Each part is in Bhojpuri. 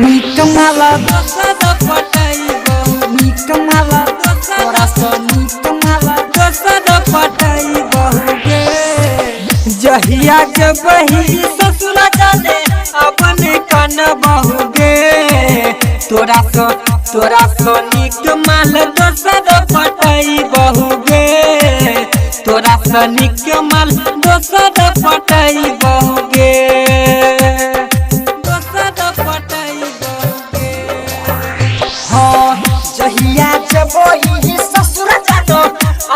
निक माल दोसर पटाइबहु निक माल तोरा से निक माल दोसर पटाइबहु गे जहिया जबही ससुर जाने अपने कनबहु गे तोरा से निक माल दोसर पटाइबहु गे तोरा से निक माल दोसर पटाइबहु गे दोसर पटाइबहु गे हाँ जहिया जबही ससुर जानो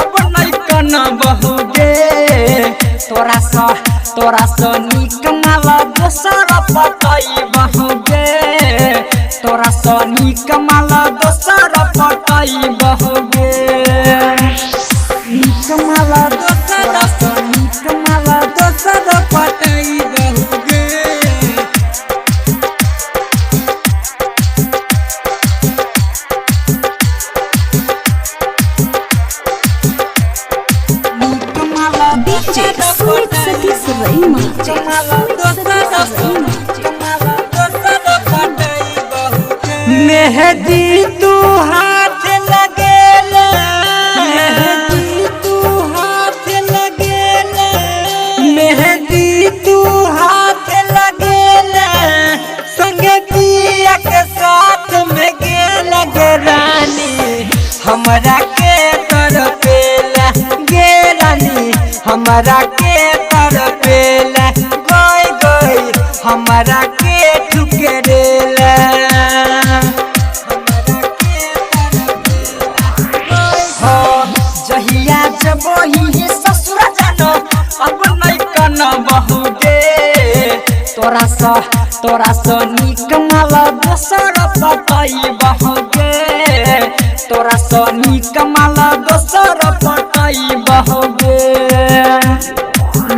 अपने कनबहु गे तोरा से निक माल दोसर पटाइबहु गे तोरा से निक माल दोसर पटाइबहु गे निक माल दोसर निक माल दोसर पटाइबहु गे निक माल DJ Sweet Satish Rehman. मेहदी तू हाथ लगेला मेहदी तू हाथ लगेला मेहदी तू हाथ लगेला संगे पिया के साथ में गेला गे रानी हमरा के तरपेला गे रानी हमरा के तरपेला गई गई हमरा के ठुकरेला जहिया जबही ससुर जानो अब नहीं कनबहु गे तोरा से निक माल दोसर पटाइबहु गे तोरा से निक माल दोसर पटाइबहु गे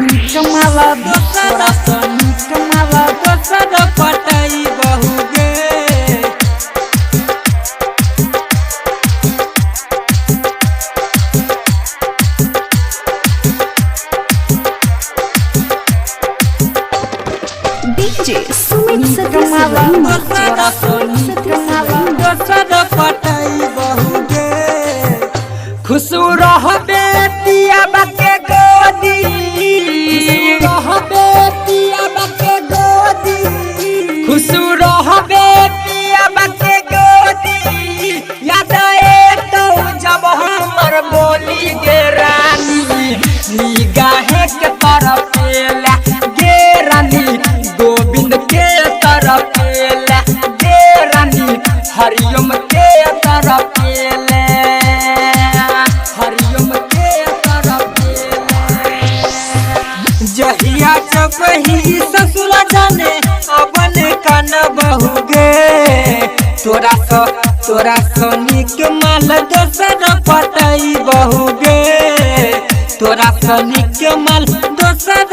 निक माल दोसर निक माल दोसर पटाइबहु गे DJ Sweet Satish Rehman. खुश रहबे पियाबा के गोदी खुश रहबे पियाबा के गोदी याद तो जब हमर बोली गे रानी निगाहे के तरफेला गे रानी गोविंद के तरफेला गे रानी हरिओम के तरफेला हरिओम के तरफेला जहिया जबही ससुर जाने अपन कनबहु गे तोरा से निक माल दोसर पटाइबहु गे तोरा से निक माल दोसर